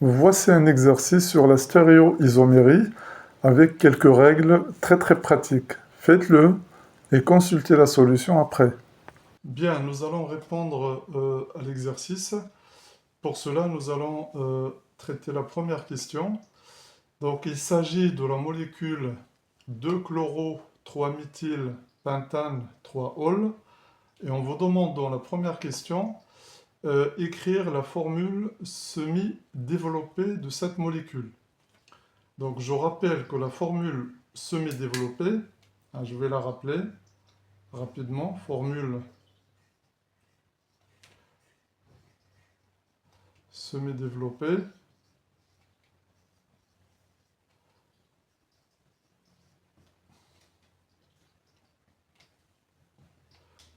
Voici un exercice sur la stéréoisomérie avec quelques règles très pratiques. Faites-le et consultez la solution après. Bien, nous allons répondre à l'exercice. Pour cela, nous allons traiter la première question. Donc, il s'agit de la molécule 2-chloro 3-méthyl pentane 3-ol. Et on vous demande dans la première question écrire la formule semi-développée de cette molécule. Donc je rappelle que la formule semi-développée, je vais la rappeler rapidement, formule semi-développée.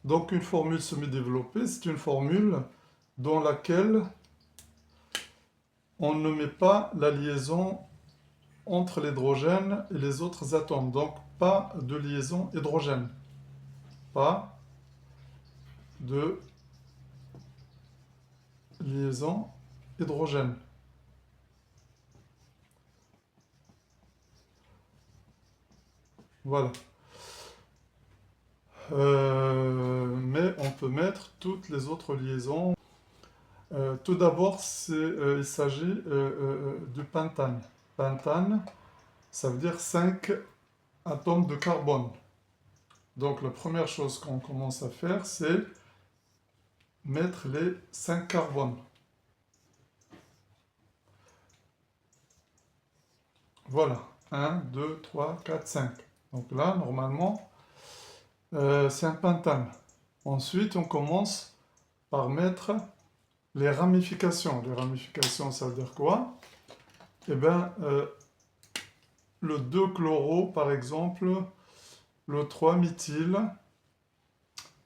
Donc une formule semi-développée, c'est une formule dans laquelle on ne met pas la liaison entre l'hydrogène et les autres atomes. Donc pas de liaison hydrogène. Pas de liaison hydrogène. Voilà. Mais on peut mettre toutes les autres liaisons. Tout d'abord, il s'agit du pentane. Pentane, ça veut dire 5 atomes de carbone. Donc la première chose qu'on commence à faire, c'est mettre les 5 carbones. Voilà, 1, 2, 3, 4, 5. Donc là, normalement, c'est un pentane. Ensuite, on commence par mettre les ramifications. Les ramifications, ça veut dire quoi? Eh bien, le 2-chloro, par exemple, le 3-méthyl,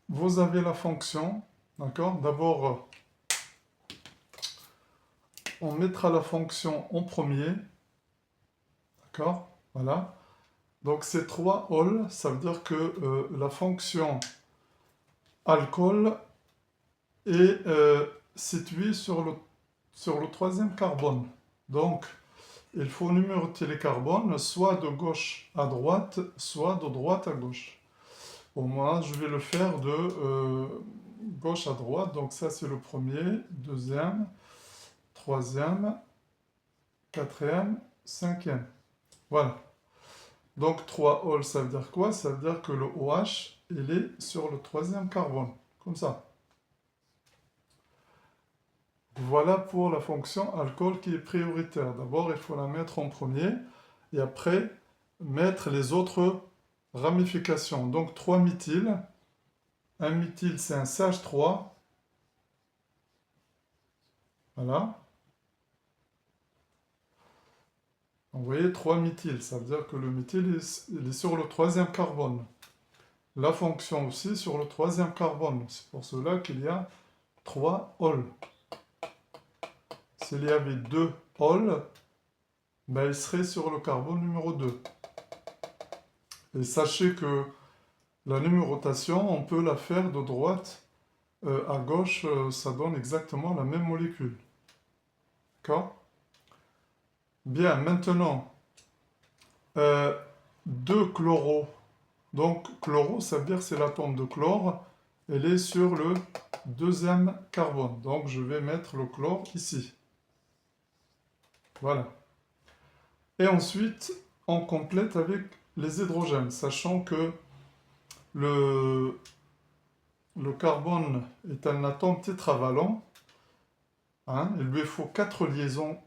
vous avez la fonction, d'accord? D'abord, on mettra la fonction en premier, d'accord? Voilà. Donc, c'est 3-ol, ça veut dire que la fonction alcool est située sur le troisième carbone. Donc, il faut numéroter les carbones, soit de gauche à droite, soit de droite à gauche. Pour moi, je vais le faire de gauche à droite. Donc ça, c'est le premier, deuxième, troisième, quatrième, cinquième. Voilà. Donc 3-ol, ça veut dire quoi? Ça veut dire que le OH, il est sur le troisième carbone. Comme ça. Voilà pour la fonction alcool qui est prioritaire. D'abord, il faut la mettre en premier et après mettre les autres ramifications. Donc 3-méthyl. Un méthyl, c'est un CH3. Voilà. Vous voyez, 3-méthyl, ça veut dire que le méthyl il est sur le troisième carbone. La fonction aussi sur le troisième carbone. C'est pour cela qu'il y a 3-ol. S'il y avait 2-ol, ben, il serait sur le carbone numéro 2. Et sachez que la numérotation, on peut la faire de droite à gauche, ça donne exactement la même molécule. D'accord? Bien, maintenant, 2-chloro. Donc, chloro, ça veut dire que c'est l'atome de chlore. Elle est sur le deuxième carbone. Donc, je vais mettre le chlore ici. Voilà. Et ensuite, on complète avec les hydrogènes, sachant que le carbone est un atome tétravalent. Il lui faut 4 liaisons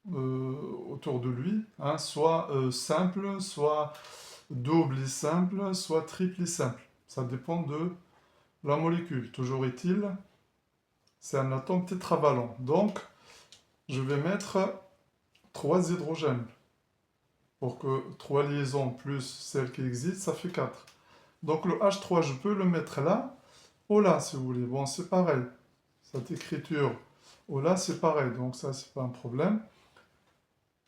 autour de lui, soit simple, soit double et simple, soit triple et simple. Ça dépend de la molécule. Toujours est-il, c'est un atome tétravalent. Donc, je vais mettre 3 hydrogènes. Pour que 3 liaisons plus celle qui existe, ça fait 4. Donc le H3, je peux le mettre là, ou là, si vous voulez. Bon, c'est pareil. Cette écriture, ou là, c'est pareil. Donc ça, c'est pas un problème.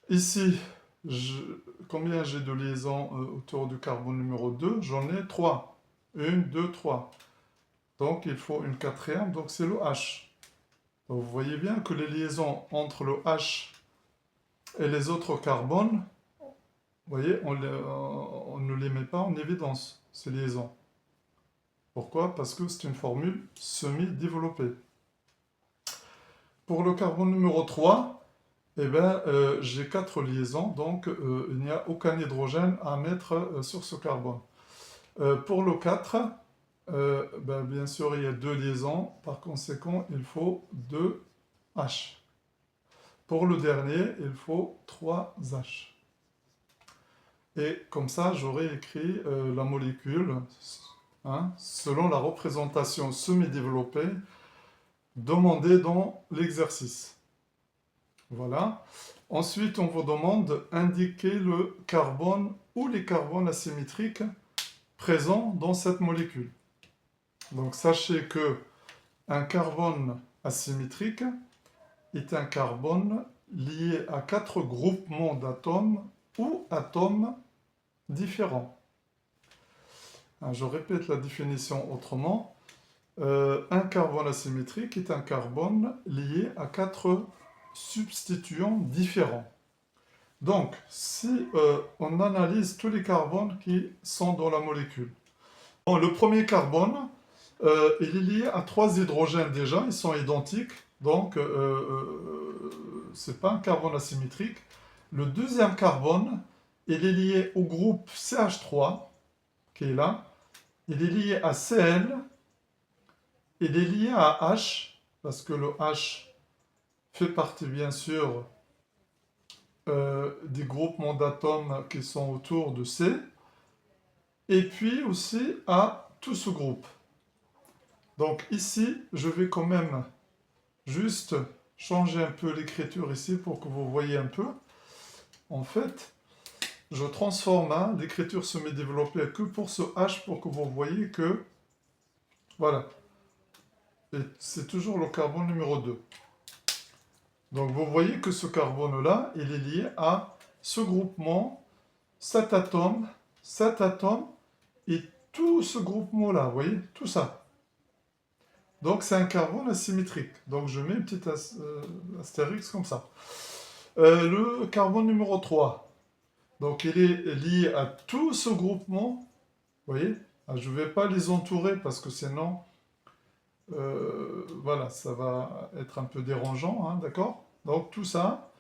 Ici, combien j'ai de liaisons autour du carbone numéro 2? J'en ai 3. 1, 2, 3. Donc il faut une quatrième, donc c'est le H. Donc, vous voyez bien que les liaisons entre le H Et les autres carbones, vous voyez, on ne les met pas en évidence, ces liaisons. Pourquoi? Parce que c'est une formule semi-développée. Pour le carbone numéro 3, eh ben, j'ai 4 liaisons, donc il n'y a aucun hydrogène à mettre sur ce carbone. Pour le 4, ben, bien sûr, il y a 2 liaisons, par conséquent, il faut 2 H. Pour le dernier, il faut 3 H. Et comme ça, j'aurai écrit la molécule, hein, selon la représentation semi-développée demandée dans l'exercice. Voilà. Ensuite, on vous demande d'indiquer le carbone ou les carbones asymétriques présents dans cette molécule. Donc, sachez que un carbone asymétrique est un carbone lié à 4 groupements d'atomes ou atomes différents. Je répète la définition autrement. Un carbone asymétrique est un carbone lié à 4 substituants différents. Donc, si on analyse tous les carbones qui sont dans la molécule. Bon, le premier carbone, il est lié à 3 hydrogènes déjà, ils sont identiques, donc ce n'est pas un carbone asymétrique. Le deuxième carbone, il est lié au groupe CH3, qui est là. Il est lié à Cl, il est lié à H, parce que le H fait partie bien sûr des groupements d'atomes qui sont autour de C, et puis aussi à tout ce groupe. Donc ici, je vais quand même juste changer un peu l'écriture ici pour que vous voyez un peu. En fait, je transforme l'écriture semi-développée que pour ce H pour que vous voyez que, voilà, et c'est toujours le carbone numéro 2. Donc vous voyez que ce carbone-là, il est lié à ce groupement, cet atome et tout ce groupement-là, vous voyez, tout ça. Donc c'est un carbone asymétrique. Donc je mets une petite astérix comme ça. Le carbone numéro 3. Donc il est lié à tout ce groupement. Vous voyez? Je ne vais pas les entourer parce que sinon, voilà, ça va être un peu dérangeant, hein, d'accord? Donc tout ça,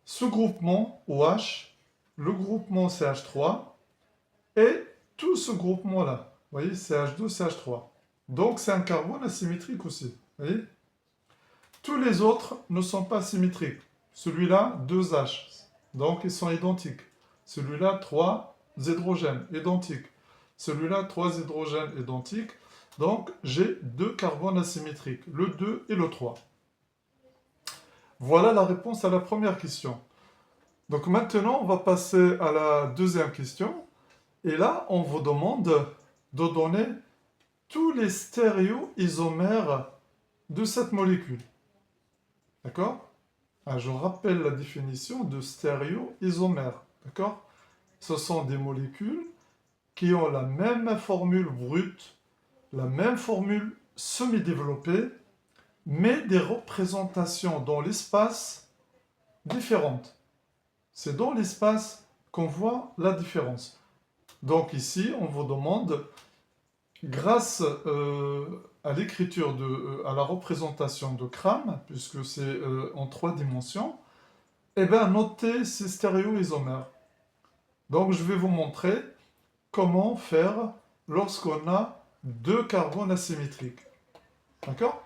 ce groupement OH, le groupement CH3 et tout ce groupement-là. Vous voyez, CH2, CH3. Donc c'est un carbone asymétrique aussi. Vous voyez? Tous les autres ne sont pas symétriques. Celui-là, 2 H. Donc ils sont identiques. Celui-là, 3 hydrogènes identiques. Celui-là, 3 hydrogènes identiques. Donc j'ai 2 carbones asymétriques, le 2 et le 3. Voilà la réponse à la première question. Donc maintenant, on va passer à la deuxième question. Et là, on vous demande de donner tous les stéréoisomères de cette molécule. D'accord? Je rappelle la définition de stéréoisomère. D'accord? Ce sont des molécules qui ont la même formule brute, la même formule semi-développée, mais des représentations dans l'espace différentes. C'est dans l'espace qu'on voit la différence. Donc ici, on vous demande, grâce à l'écriture, à la représentation de Cram, puisque c'est en 3 dimensions, eh bien, notez ces stéréoisomères. Donc je vais vous montrer comment faire lorsqu'on a 2 carbones asymétriques. D'accord?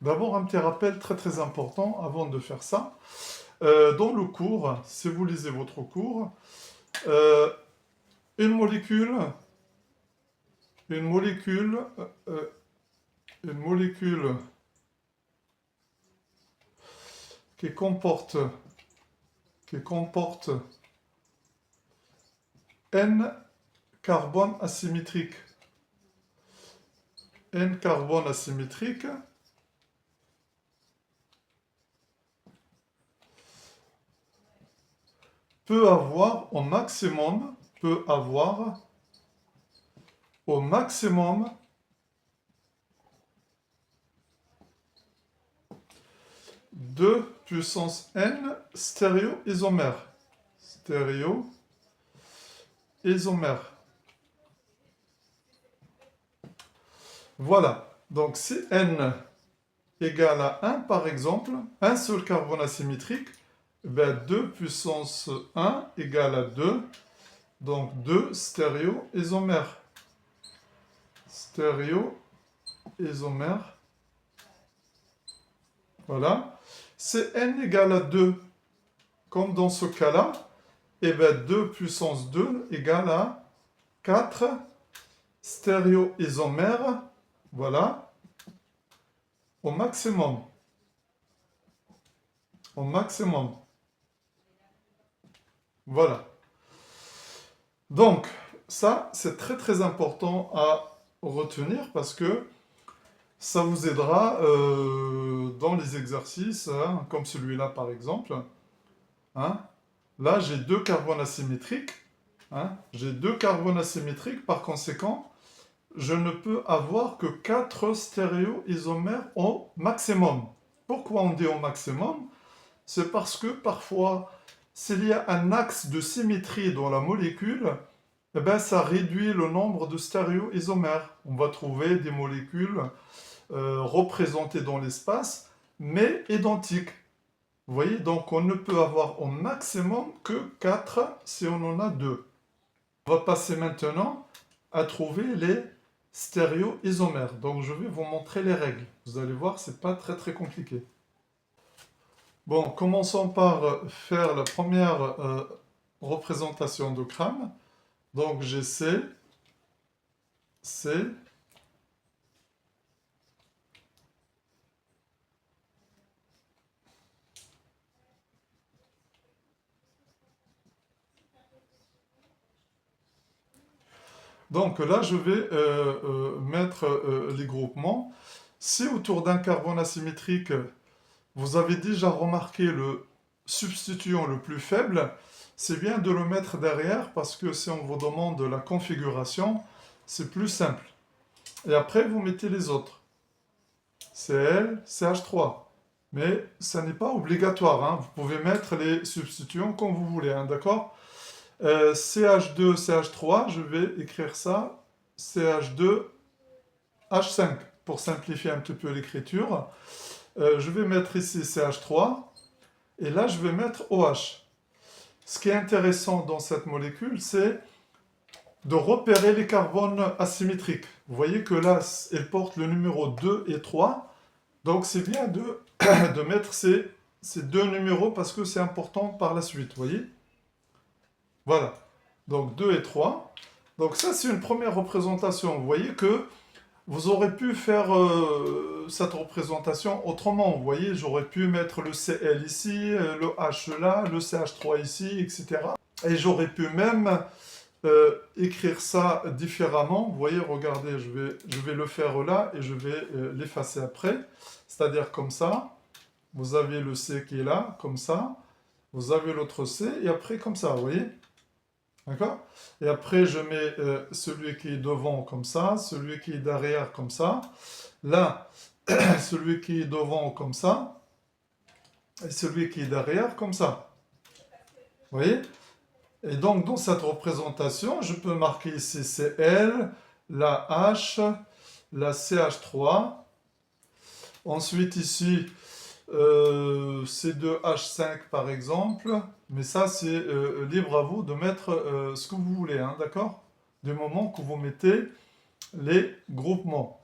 D'abord, un petit rappel très très important avant de faire ça. Dans le cours, si vous lisez votre cours, une molécule qui comporte N carbones asymétriques, peut avoir au maximum 2 puissance n stéréoisomères. Stéréoisomères. Voilà. Donc si n égale à 1, par exemple, un seul carbone asymétrique, ben 2 puissance 1 égale à 2. Donc 2 stéréoisomères. Stéréoisomères. Voilà. Si n égale à 2, comme dans ce cas-là, et bien 2 puissance 2 égale à 4 stéréoisomères. Voilà. Au maximum. Au maximum. Voilà. Donc, ça, c'est très très important à retenir parce que ça vous aidera dans les exercices, hein, comme celui-là par exemple. Hein. Là, j'ai 2 carbones asymétriques. Hein. J'ai 2 carbones asymétriques, par conséquent, je ne peux avoir que 4 stéréoisomères au maximum. Pourquoi on dit au maximum? C'est parce que parfois, s'il y a un axe de symétrie dans la molécule, eh ben, ça réduit le nombre de stéréoisomères. On va trouver des molécules représentées dans l'espace, mais identiques. Vous voyez, donc on ne peut avoir au maximum que 4 si on en a 2. On va passer maintenant à trouver les stéréoisomères. Donc je vais vous montrer les règles. Vous allez voir, c'est pas très très compliqué. Bon, commençons par faire la première représentation de crâne. Donc j'ai C, C, donc là, je vais mettre les groupements. Si autour d'un carbone asymétrique, vous avez déjà remarqué le substituant le plus faible, c'est bien de le mettre derrière parce que si on vous demande la configuration, c'est plus simple. Et après, vous mettez les autres. Cl, CH3. Mais ça n'est pas obligatoire. Hein. Vous pouvez mettre les substituants comme vous voulez, hein, d'accord? CH2, CH3, je vais écrire ça, CH2, H5, pour simplifier un petit peu l'écriture. Je vais mettre ici CH3, et là je vais mettre OH. Ce qui est intéressant dans cette molécule, c'est de repérer les carbones asymétriques. Vous voyez que là, elle porte le numéro 2 et 3, donc c'est bien de mettre ces deux numéros parce que c'est important par la suite, vous voyez? Voilà, donc 2 et 3. Donc ça, c'est une première représentation. Vous voyez que vous aurez pu faire cette représentation autrement. Vous voyez, j'aurais pu mettre le Cl ici, le H là, le CH3 ici, etc. Et j'aurais pu même écrire ça différemment. Vous voyez, regardez, je vais le faire là et je vais l'effacer après. C'est-à-dire comme ça. Vous avez le C qui est là, comme ça. Vous avez l'autre C et après comme ça, vous voyez? D'accord? Et après, je mets celui qui est devant comme ça, celui qui est derrière comme ça. Là, celui qui est devant comme ça. Et celui qui est derrière comme ça. Vous voyez? Et donc, dans cette représentation, je peux marquer ici Cl, la H, la CH3. Ensuite, ici, C2H5 par exemple. Mais ça, c'est libre à vous de mettre ce que vous voulez, hein, d'accord? Du moment que vous mettez les groupements.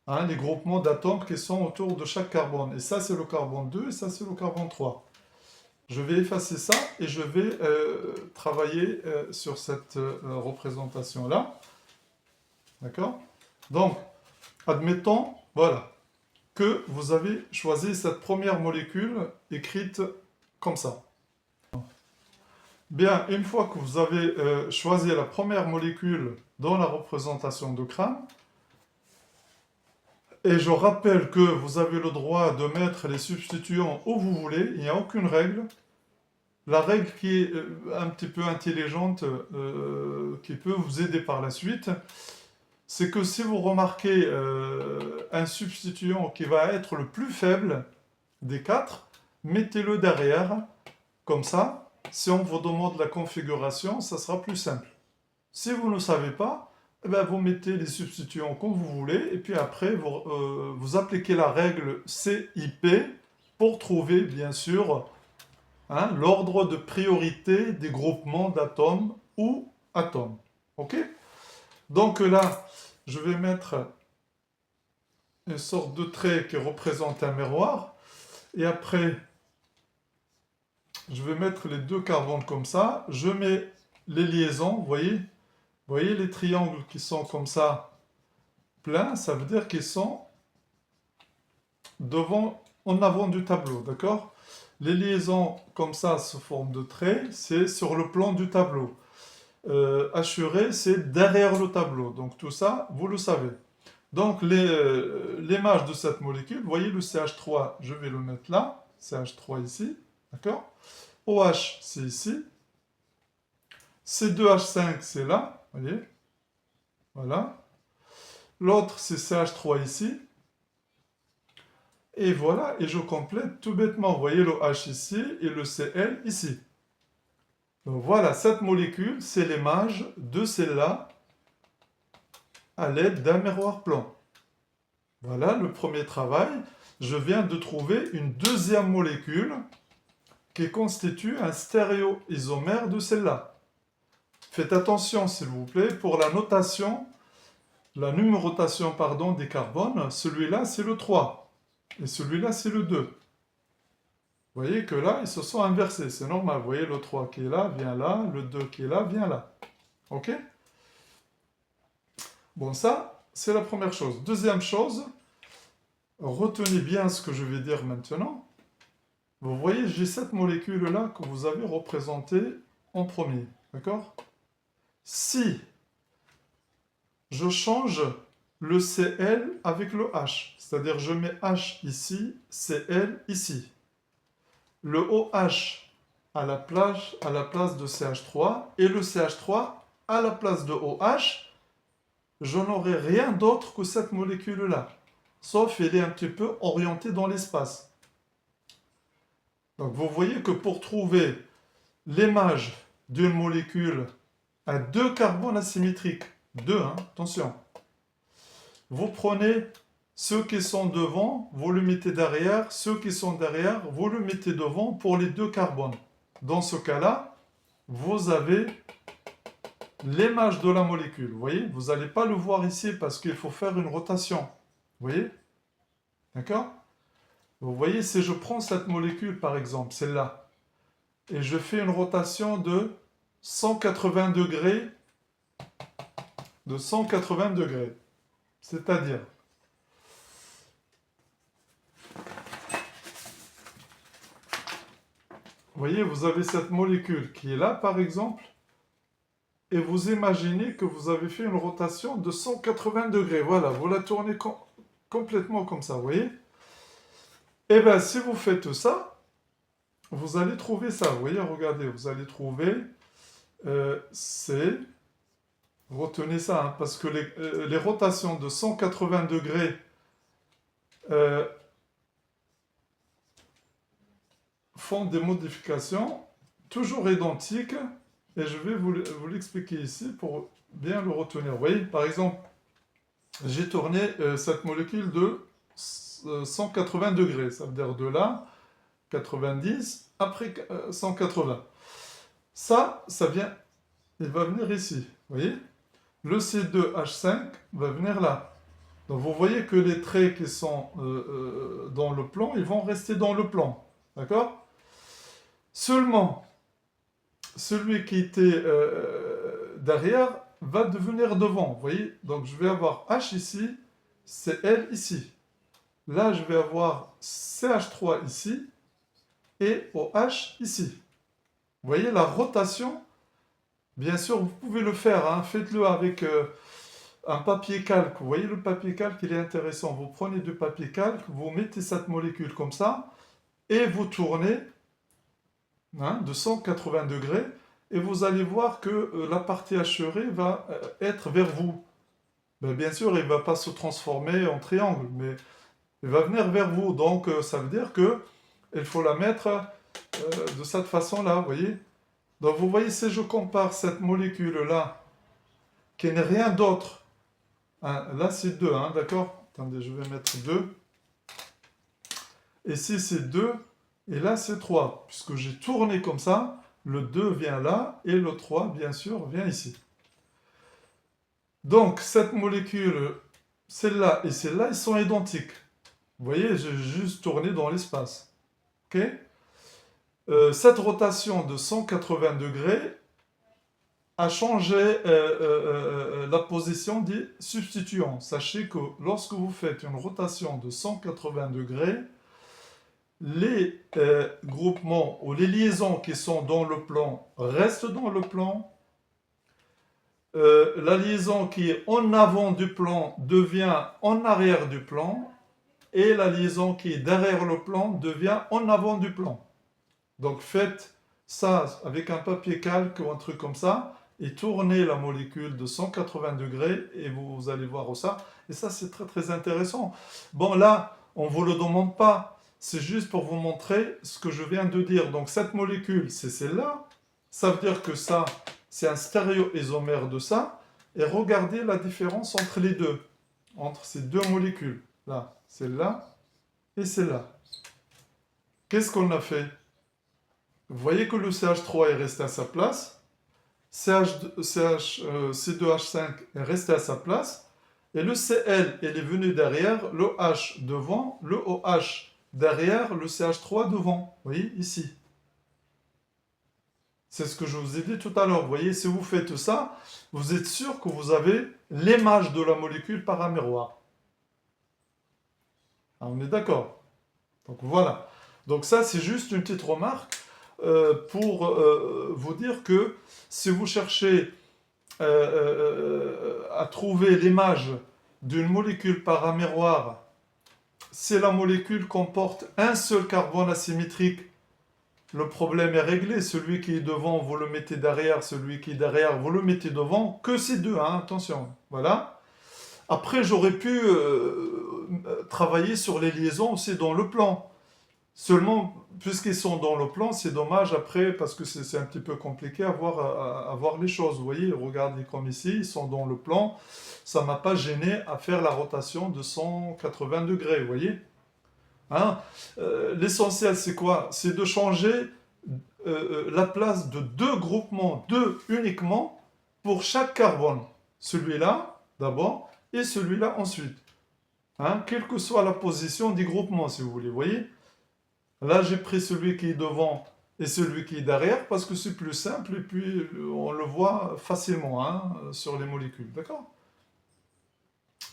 Hein, les groupements d'atomes qui sont autour de chaque carbone. Et ça, c'est le carbone 2 et ça, c'est le carbone 3. Je vais effacer ça et je vais travailler sur cette représentation-là. D'accord? Donc, admettons, voilà, que vous avez choisi cette première molécule écrite comme ça. Bien, une fois que vous avez choisi la première molécule dans la représentation de crâne, et je rappelle que vous avez le droit de mettre les substituants où vous voulez, il n'y a aucune règle. La règle qui est un petit peu intelligente, qui peut vous aider par la suite, c'est que si vous remarquez un substituant qui va être le plus faible, des 4, mettez-le derrière, comme ça. Si on vous demande la configuration, ça sera plus simple. Si vous ne savez pas, eh ben, vous mettez les substituants comme vous voulez, et puis après, vous appliquez la règle CIP pour trouver, bien sûr, hein, l'ordre de priorité des groupements d'atomes ou atomes. OK? Donc là, je vais mettre une sorte de trait qui représente un miroir. Et après, je vais mettre les deux carbones comme ça. Je mets les liaisons, vous voyez les triangles qui sont comme ça, pleins, ça veut dire qu'ils sont devant, en avant du tableau, d'accord? Les liaisons comme ça sous forme de traits, c'est sur le plan du tableau. Assuré, c'est derrière le tableau. Donc tout ça, vous le savez. Donc l'image de cette molécule, vous voyez le CH3, je vais le mettre là, CH3 ici, d'accord? OH, c'est ici. C2H5, c'est là, vous voyez? Voilà. L'autre, c'est CH3 ici. Et voilà, et je complète tout bêtement. Vous voyez le H ici et le Cl ici. Donc voilà, cette molécule, c'est l'image de celle-là à l'aide d'un miroir plan. Voilà le premier travail. Je viens de trouver une deuxième molécule qui constitue un stéréoisomère de celle-là. Faites attention, s'il vous plaît, pour la notation, la numérotation, pardon, des carbones. Celui-là, c'est le 3. Et celui-là, c'est le 2. Vous voyez que là, ils se sont inversés. C'est normal. Vous voyez, le 3 qui est là, vient là. Le 2 qui est là, vient là. OK? Bon, ça, c'est la première chose. Deuxième chose, retenez bien ce que je vais dire maintenant. Vous voyez, j'ai cette molécule-là que vous avez représentée en premier. D'accord? Si je change le Cl avec le H, c'est-à-dire je mets H ici, Cl ici. Le OH à la place de CH3 et le CH3 à la place de OH, je n'aurai rien d'autre que cette molécule-là. Sauf qu'elle est un petit peu orientée dans l'espace. Donc vous voyez que pour trouver l'image d'une molécule à deux carbones asymétriques, deux, hein, attention, vous prenez ceux qui sont devant, vous le mettez derrière, ceux qui sont derrière, vous le mettez devant pour les deux carbones. Dans ce cas-là, vous avez l'image de la molécule. Vous voyez, vous n'allez pas le voir ici parce qu'il faut faire une rotation. Vous voyez? D'accord? Vous voyez, si je prends cette molécule, par exemple, celle-là, et je fais une rotation de 180 degrés, c'est-à-dire, vous voyez, vous avez cette molécule qui est là, par exemple, et vous imaginez que vous avez fait une rotation de 180 degrés. Voilà, vous la tournez complètement comme ça, vous voyez? Et bien, si vous faites ça, vous allez trouver ça. Vous voyez, regardez, vous allez trouver c'est... Retenez ça, hein, parce que les rotations de 180 degrés font des modifications toujours identiques, et je vais vous l'expliquer ici pour bien le retenir. Vous voyez, par exemple, j'ai tourné cette molécule de 180 degrés, ça veut dire de là, 90, après 180. Ça vient, il va venir ici, vous voyez? Le C2H5 va venir là. Donc vous voyez que les traits qui sont dans le plan, ils vont rester dans le plan. D'accord? Seulement, celui qui était derrière va devenir devant. Vous voyez? Donc je vais avoir H ici, Cl ici. Là, je vais avoir CH3 ici et OH ici. Vous voyez la rotation? Bien sûr, vous pouvez le faire, hein. Faites-le avec un papier calque. Vous voyez le papier calque, il est intéressant. Vous prenez du papier calque, vous mettez cette molécule comme ça, et vous tournez, hein, de 180 degrés, et vous allez voir que la partie hachurée va être vers vous. Ben, bien sûr, il ne va pas se transformer en triangle, mais il va venir vers vous. Donc, ça veut dire que il faut la mettre de cette façon-là, vous voyez? Donc vous voyez, si je compare cette molécule-là, qui n'est rien d'autre, hein, là c'est 2, hein, d'accord? Attendez, je vais mettre 2. Ici c'est 2, et là c'est 3. Puisque j'ai tourné comme ça, le 2 vient là, et le 3, bien sûr, vient ici. Donc cette molécule, celle-là et celle-là, ils sont identiques. Vous voyez, j'ai juste tourné dans l'espace. Ok? Cette rotation de 180 degrés a changé la position des substituants. Sachez que lorsque vous faites une rotation de 180 degrés, les groupements ou les liaisons qui sont dans le plan restent dans le plan. La liaison qui est en avant du plan devient en arrière du plan. Et la liaison qui est derrière le plan devient en avant du plan. Donc faites ça avec un papier calque ou un truc comme ça et tournez la molécule de 180 degrés et vous allez voir ça. Et ça c'est très très intéressant. Bon là, on ne vous le demande pas. C'est juste pour vous montrer ce que je viens de dire. Donc cette molécule, c'est celle-là. Ça veut dire que ça, c'est un stéréoisomère de ça. Et regardez la différence entre les deux. Entre ces deux molécules. Là, celle-là et celle-là. Qu'est-ce qu'on a fait? Vous voyez que le CH3 est resté à sa place, C2H5 est resté à sa place, et le Cl, il est venu derrière, le H devant, le OH derrière, le CH3 devant. Vous voyez, ici. C'est ce que je vous ai dit tout à l'heure. Vous voyez, si vous faites ça, vous êtes sûr que vous avez l'image de la molécule par un miroir. Ah, on est d'accord. Donc voilà. Donc ça, c'est juste une petite remarque pour vous dire que si vous cherchez à trouver l'image d'une molécule par un miroir, si la molécule comporte un seul carbone asymétrique, le problème est réglé. Celui qui est devant, vous le mettez derrière. Celui qui est derrière, vous le mettez devant. Que ces deux, hein, attention. Voilà. Après, j'aurais pu travailler sur les liaisons aussi dans le plan. Seulement, puisqu'ils sont dans le plan, c'est dommage après, parce que c'est un petit peu compliqué à voir les choses. Vous voyez, regardez comme ici, ils sont dans le plan. Ça ne m'a pas gêné à faire la rotation de 180 degrés, vous voyez. Hein? L'essentiel, c'est quoi? C'est de changer la place de deux groupements, deux uniquement, pour chaque carbone. Celui-là, d'abord, et celui-là ensuite. Hein? Quelle que soit la position des groupements, si vous voulez, vous voyez. Là, j'ai pris celui qui est devant et celui qui est derrière parce que c'est plus simple et puis on le voit facilement hein, sur les molécules. D'accord?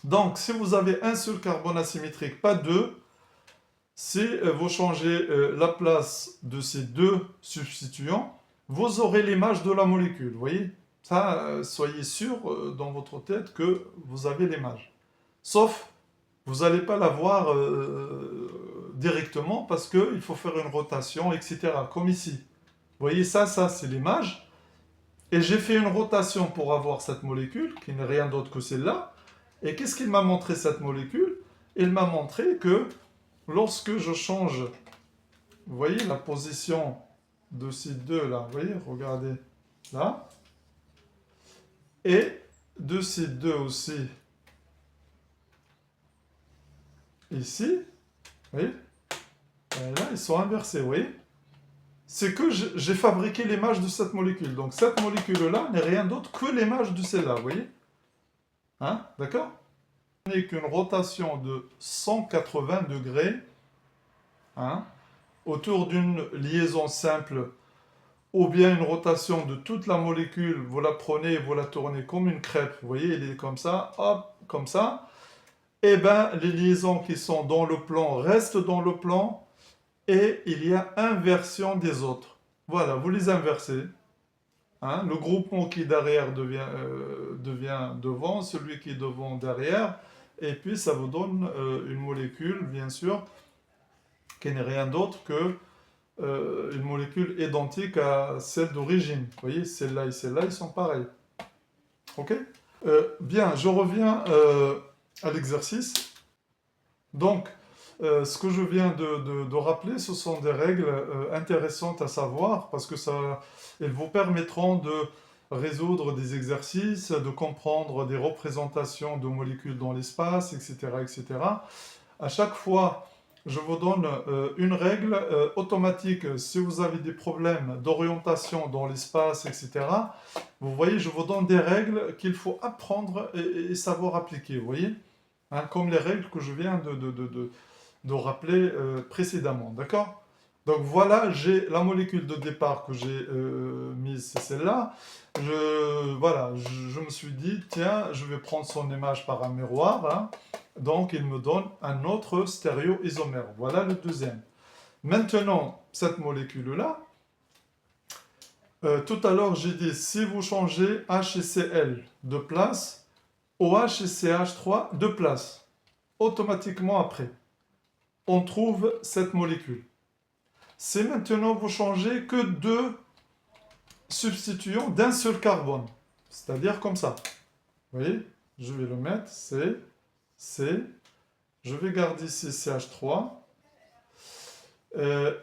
Donc, si vous avez un seul carbone asymétrique, pas deux, si vous changez la place de ces deux substituants, vous aurez l'image de la molécule. Vous voyez? Ça, soyez sûr dans votre tête que vous avez l'image. Sauf, vous n'allez pas la voir directement parce qu'il faut faire une rotation, etc. Comme ici. Vous voyez ça c'est l'image. Et j'ai fait une rotation pour avoir cette molécule, qui n'est rien d'autre que celle-là. Et qu'est-ce qu'il m'a montré cette molécule? Il m'a montré que lorsque je change, vous voyez la position de ces deux-là, vous voyez, regardez là, et de ces deux aussi, ici, vous voyez, et là, ils sont inversés, vous voyez. C'est que j'ai fabriqué l'image de cette molécule. Donc cette molécule-là n'est rien d'autre que l'image de celle-là, vous voyez. Hein, d'accord? Ce n'est qu'une rotation de 180 degrés, hein, autour d'une liaison simple, ou bien une rotation de toute la molécule, vous la prenez et vous la tournez comme une crêpe, vous voyez, elle est comme ça, hop, comme ça. Eh bien, les liaisons qui sont dans le plan restent dans le plan, et il y a inversion des autres. Voilà, vous les inversez. Hein, le groupement qui est derrière devient devant, celui qui est devant derrière, et puis ça vous donne une molécule, bien sûr, qui n'est rien d'autre que une molécule identique à celle d'origine. Vous voyez, celle-là et celle-là, ils sont pareils. Ok? Bien, je reviens à l'exercice. Donc, Ce que je viens de rappeler, ce sont des règles intéressantes à savoir parce que elles vous permettront de résoudre des exercices, de comprendre des représentations de molécules dans l'espace, etc., etc. À chaque fois, je vous donne une règle automatique. Si vous avez des problèmes d'orientation dans l'espace, etc., vous voyez, je vous donne des règles qu'il faut apprendre et savoir appliquer, vous voyez? Hein, comme les règles que je viens de rappeler précédemment, d'accord? Donc voilà, j'ai la molécule de départ que j'ai mise, c'est celle-là. Voilà, je me suis dit, tiens, je vais prendre son image par un miroir, hein. Donc il me donne un autre stéréoisomère. Voilà le deuxième. Maintenant, cette molécule-là, tout à l'heure j'ai dit, si vous changez H et Cl de place, OH et CH3 de place, automatiquement après, on trouve cette molécule. Si maintenant vous changez que deux substituants d'un seul carbone, c'est-à-dire comme ça, vous voyez, je vais le mettre, C, je vais garder ici CH3,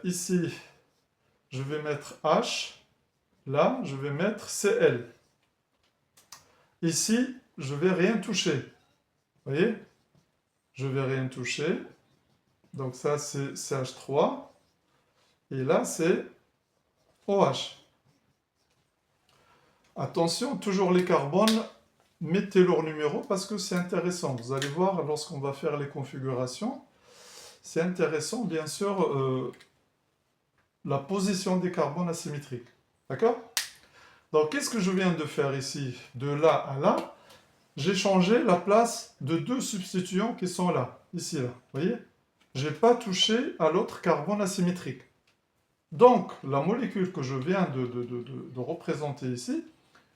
ici je vais mettre H, là je vais mettre Cl. Ici, je vais rien toucher, vous voyez, je vais rien toucher, donc ça c'est CH3, et là c'est OH. Attention, toujours les carbones, mettez leur numéro parce que c'est intéressant. Vous allez voir lorsqu'on va faire les configurations, c'est intéressant bien sûr la position des carbones asymétriques. D'accord? Donc qu'est-ce que je viens de faire ici? De là à là, j'ai changé la place de deux substituants qui sont là, ici, là. Vous voyez? Je n'ai pas touché à l'autre carbone asymétrique. Donc la molécule que je viens de représenter ici,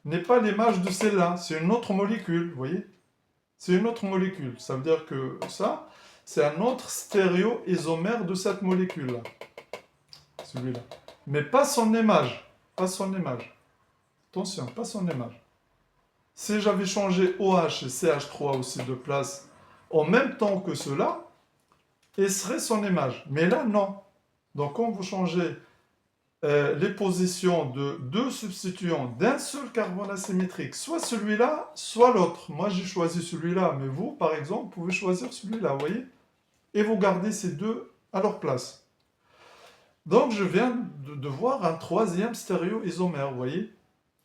n'est pas l'image de celle-là, c'est une autre molécule, vous voyez? C'est une autre molécule. Ça veut dire que ça, c'est un autre stéréoisomère de cette molécule-là. Celui-là. Mais pas son image. Pas son image. Attention, pas son image. Si j'avais changé OH et CH3 aussi de place en même temps que cela, il serait son image. Mais là, non. Donc quand vous changez les positions de deux substituants d'un seul carbone asymétrique, soit celui-là, soit l'autre. Moi, j'ai choisi celui-là, mais vous, par exemple, vous pouvez choisir celui-là, vous voyez? Et vous gardez ces deux à leur place. Donc, je viens de voir un troisième stéréoisomère, vous voyez?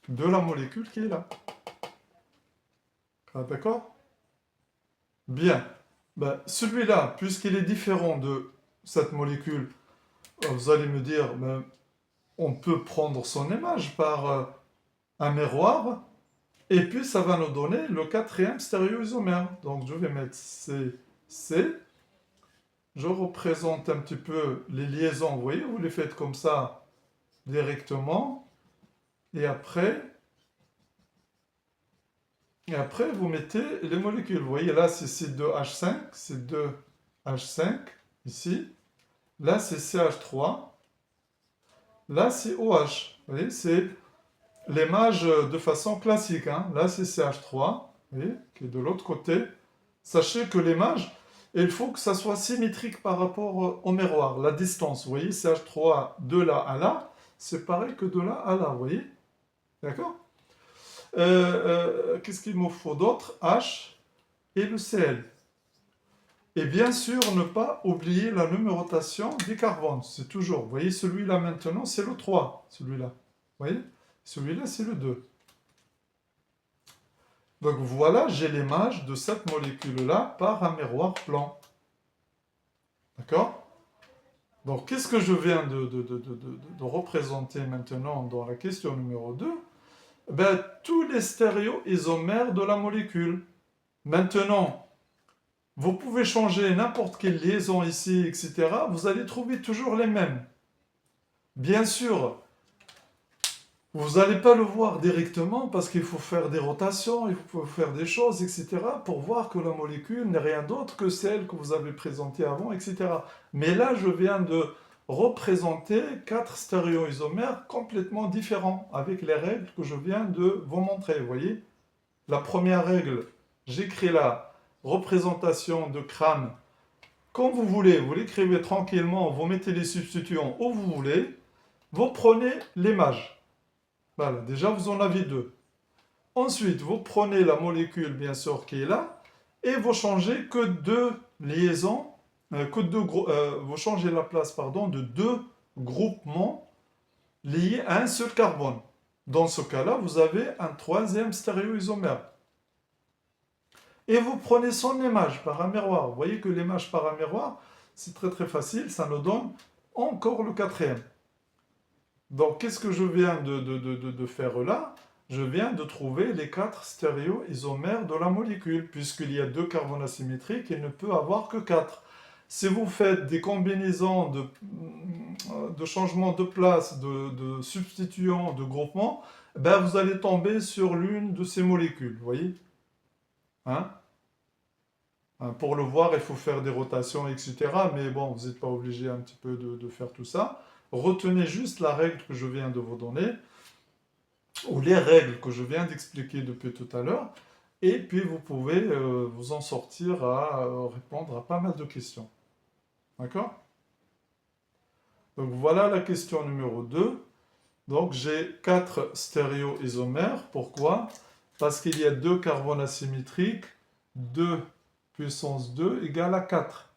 De la molécule qui est là. Ah, d'accord? Bien. Ben, celui-là, puisqu'il est différent de cette molécule, vous allez me dire, ben, on peut prendre son image par un miroir, et puis ça va nous donner le quatrième stéréoisomère. Donc je vais mettre C, C. Je représente un petit peu les liaisons, vous voyez, vous les faites comme ça directement. Et après vous mettez les molécules. Vous voyez, là c'est C2H5, C2H5, ici. Là c'est CH3. Là c'est OH. Vous voyez, c'est l'image de façon classique, hein. Là c'est CH3, vous voyez, qui est de l'autre côté. Sachez que l'image, il faut que ça soit symétrique par rapport au miroir, la distance. Vous voyez, CH3 de là à là, c'est pareil que de là à là, vous voyez? D'accord? Qu'est-ce qu'il me faut d'autre? H et le Cl. Et bien sûr, ne pas oublier la numérotation des carbones. C'est toujours, vous voyez, celui-là maintenant, c'est le 3, celui-là. Vous voyez? Celui-là, c'est le 2. Donc voilà, j'ai l'image de cette molécule-là par un miroir plan. D'accord? Donc qu'est-ce que je viens de représenter maintenant dans la question numéro 2? Ben, tous les stéréoisomères de la molécule. Maintenant, vous pouvez changer n'importe quelle liaison ici, etc. Vous allez trouver toujours les mêmes. Bien sûr, vous n'allez pas le voir directement parce qu'il faut faire des rotations, il faut faire des choses, etc. pour voir que la molécule n'est rien d'autre que celle que vous avez présentée avant, etc. Mais là, je viens de représenter 4 stéréoisomères complètement différents avec les règles que je viens de vous montrer. Vous voyez? La première règle, j'écris la représentation de crâne Quand vous l'écrivez tranquillement, vous mettez les substituants où vous voulez, vous prenez l'image. Voilà, déjà vous en avez deux. Ensuite, vous prenez la molécule, bien sûr, qui est là, et vous changez que deux liaisons, vous changez la place, pardon, de deux groupements liés à un seul carbone. Dans ce cas-là, vous avez un troisième stéréoisomère. Et vous prenez son image par un miroir. Vous voyez que l'image par un miroir, c'est très très facile, ça nous donne encore le quatrième. Donc, qu'est-ce que je viens de faire là? Je viens de trouver les quatre stéréoisomères de la molécule, puisqu'il y a deux carbones asymétriques, il ne peut avoir que quatre. Si vous faites des combinaisons de changements de place, de substituants, de groupements, ben vous allez tomber sur l'une de ces molécules, vous voyez? Hein? Pour le voir, il faut faire des rotations, etc. Mais bon, vous n'êtes pas obligé un petit peu de faire tout ça. Retenez juste la règle que je viens de vous donner, ou les règles que je viens d'expliquer depuis tout à l'heure, et puis vous pouvez vous en sortir à répondre à pas mal de questions. D'accord? Donc voilà la question numéro 2. Donc j'ai 4 stéréoisomères. Pourquoi? Parce qu'il y a deux carbones asymétriques, 2 puissance 2 égale à 4.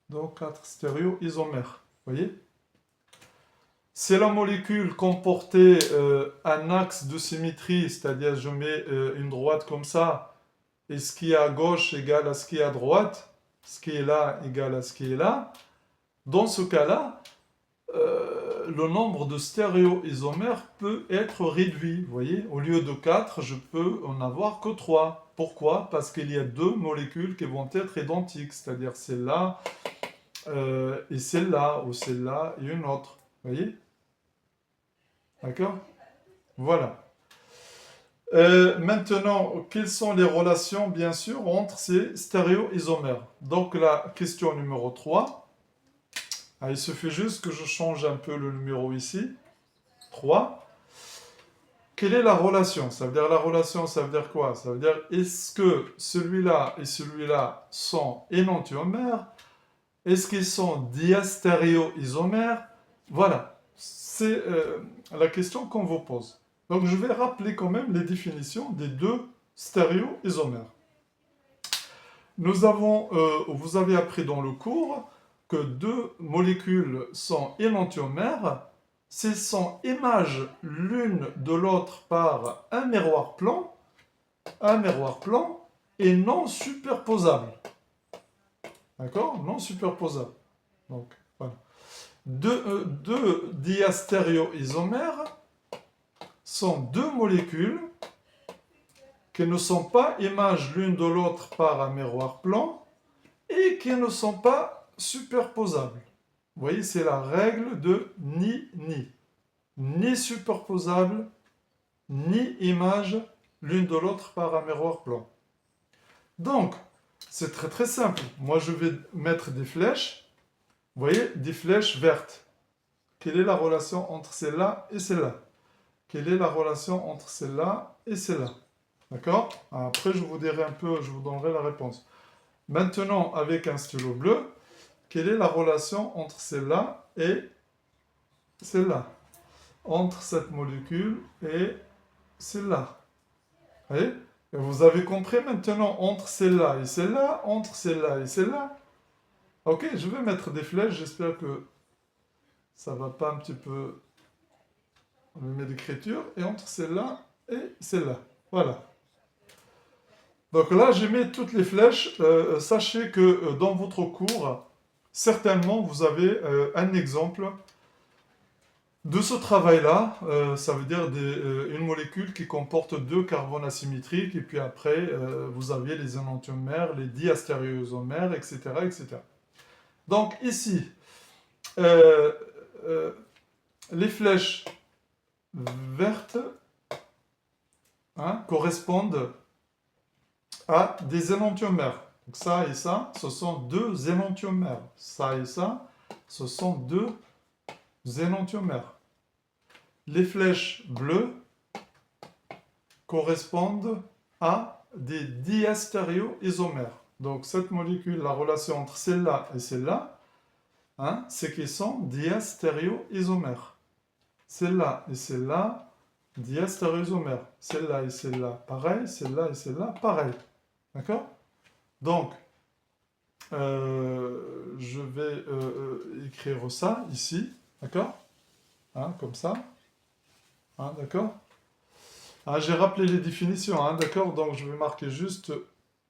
Donc 4 stéréoisomères. Vous voyez? Si la molécule comportait un axe de symétrie, c'est-à-dire je mets une droite comme ça, et ce qui est à gauche égale à ce qui est à droite, ce qui est là égale à ce qui est là, dans ce cas-là, le nombre de stéréoisomères peut être réduit. Vous voyez, au lieu de 4, je peux en avoir que 3. Pourquoi? Parce qu'il y a deux molécules qui vont être identiques, c'est-à-dire celle-là et celle-là, ou celle-là et une autre. Vous voyez? D'accord? Voilà. Maintenant, quelles sont les relations, bien sûr, entre ces stéréoisomères? Donc, la question numéro 3. Il suffit juste que je change un peu le numéro ici. 3. Quelle est la relation? Ça veut dire la relation, ça veut dire quoi? Ça veut dire est-ce que celui-là et celui-là sont énantiomères? Est-ce qu'ils sont diastéréoisomères? Voilà, c'est la question qu'on vous pose. Donc je vais rappeler quand même les définitions des deux stéréoisomères. Vous avez appris dans le cours que deux molécules sont énantiomères s'ils sont imagent l'une de l'autre par un miroir plan et non superposable. D'accord? Non superposable. Donc, voilà. Deux diastéréoisomères sont deux molécules qui ne sont pas images l'une de l'autre par un miroir plan et qui ne sont pas superposables. Vous voyez, c'est la règle de ni-ni. Ni superposable, ni image l'une de l'autre par un miroir plan. Donc, c'est très très simple. Moi, je vais mettre des flèches. Vous voyez, des flèches vertes. Quelle est la relation entre celle-là et celle-là? Quelle est la relation entre celle-là et celle-là? D'accord? Après, je vous dirai un peu, je vous donnerai la réponse. Maintenant, avec un stylo bleu, quelle est la relation entre celle-là et celle-là? Entre cette molécule et celle-là. Vous voyez? Et vous avez compris maintenant entre celle-là et celle-là, entre celle-là et celle-là. Ok, je vais mettre des flèches, j'espère que ça ne va pas un petit peu allumer d'écriture. Et entre celle-là et celle-là. Voilà. Donc là, j'ai mis toutes les flèches. Sachez que dans votre cours, certainement, vous avez un exemple de ce travail-là. Ça veut dire une molécule qui comporte deux carbones asymétriques. Et puis après, vous avez les énantiomères, les diastéréoisomères, etc., etc. Donc ici, les flèches vertes correspondent à des énantiomères. Donc ça et ça, ce sont deux énantiomères. Ça et ça, ce sont deux énantiomères. Les flèches bleues correspondent à des diastéréoisomères. Donc cette molécule, la relation entre celle-là et celle-là, hein, c'est qu'ils sont diastéréoisomères. Celle-là et celle-là, diastéréoisomères. Celle-là et celle-là, pareil. Celle-là et celle-là, pareil. D'accord? Donc, je vais écrire ça ici. D'accord? Hein, comme ça. Hein, d'accord? Ah, j'ai rappelé les définitions. Hein, d'accord? Donc, je vais marquer juste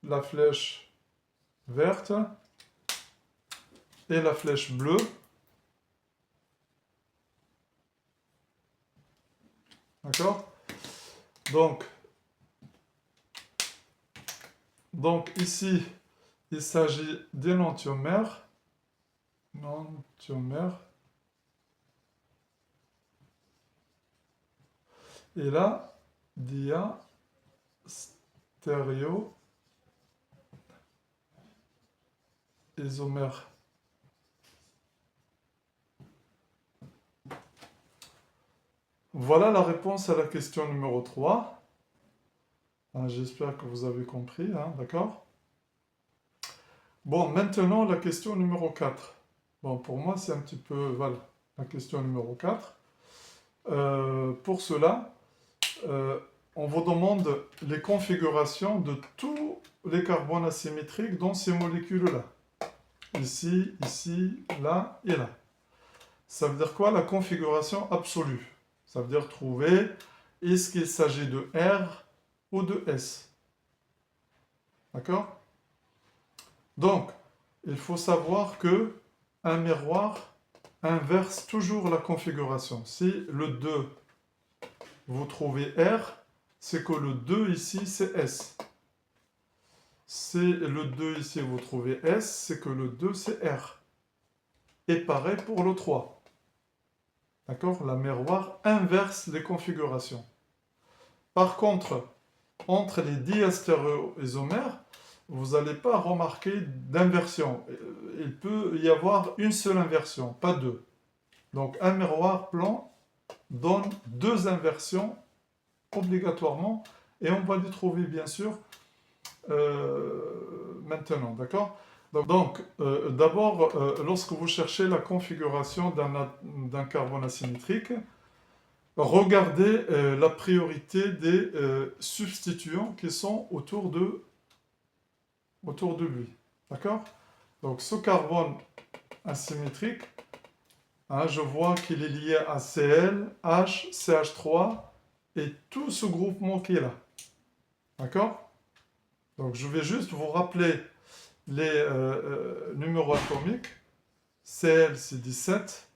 la flèche verte et la flèche bleue. D'accord? Donc ici, il s'agit d'énantiomère. Énantiomère. Et là, diastéréoisomère. Voilà la réponse à la question numéro 3. J'espère que vous avez compris, hein, d'accord? Bon, maintenant la question numéro 4. Bon, pour moi, c'est un petit peu... Voilà, la question numéro 4. Pour cela, on vous demande les configurations de tous les carbones asymétriques dans ces molécules-là. Ici, ici, là et là. Ça veut dire quoi, la configuration absolue? Ça veut dire trouver, est-ce qu'il s'agit de R ou de S? D'accord? Donc, il faut savoir que un miroir inverse toujours la configuration. Si le 2, vous trouvez R, c'est que le 2 ici, c'est S. Si le 2 ici, vous trouvez S, c'est que le 2, c'est R. Et pareil pour le 3. D'accord? La miroir inverse les configurations. Par contre, entre les diastéréoisomères, vous n'allez pas remarquer d'inversion. Il peut y avoir une seule inversion, pas deux. Donc un miroir plan donne deux inversions obligatoirement, et on va les trouver bien sûr maintenant, d'accord? Donc, d'abord, lorsque vous cherchez la configuration d'un carbone asymétrique, regardez la priorité des substituants qui sont autour de lui, d'accord? Donc, ce carbone asymétrique, hein, je vois qu'il est lié à Cl, H, CH3 et tout ce groupement qui est là, d'accord? Donc, je vais juste vous rappeler les numéros atomiques. Cl, c'est 17.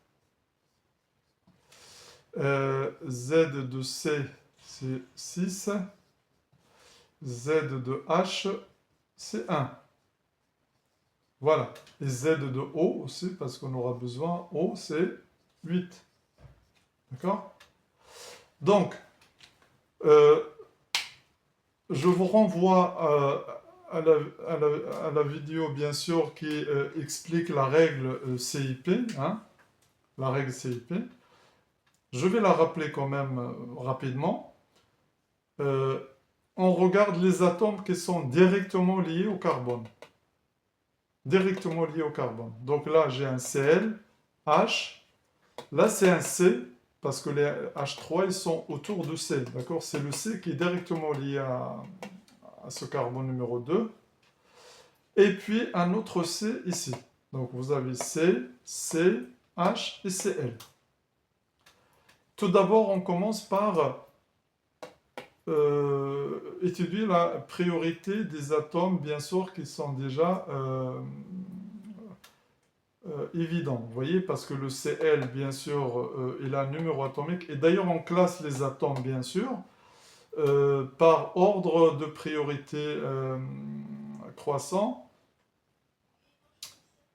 Z de C, c'est 6. Z de H, c'est 1. Voilà. Et Z de O aussi, parce qu'on aura besoin. O, c'est 8. D'accord? Donc, je vous renvoie à la vidéo, bien sûr, qui explique la règle CIP. Hein, la règle CIP. Je vais la rappeler quand même rapidement. On regarde les atomes qui sont directement liés au carbone. Directement liés au carbone. Donc là, j'ai un Cl, H. Là, c'est un C, parce que les H3, ils sont autour de C. D'accord? C'est le C qui est directement lié à ce carbone numéro 2. Et puis, un autre C ici. Donc, vous avez C, C, H et Cl. Tout d'abord, on commence par étudier la priorité des atomes, bien sûr, qui sont déjà évidents. Vous voyez, parce que le Cl, bien sûr, il a un numéro atomique. Et d'ailleurs, on classe les atomes, bien sûr, par ordre de priorité croissant,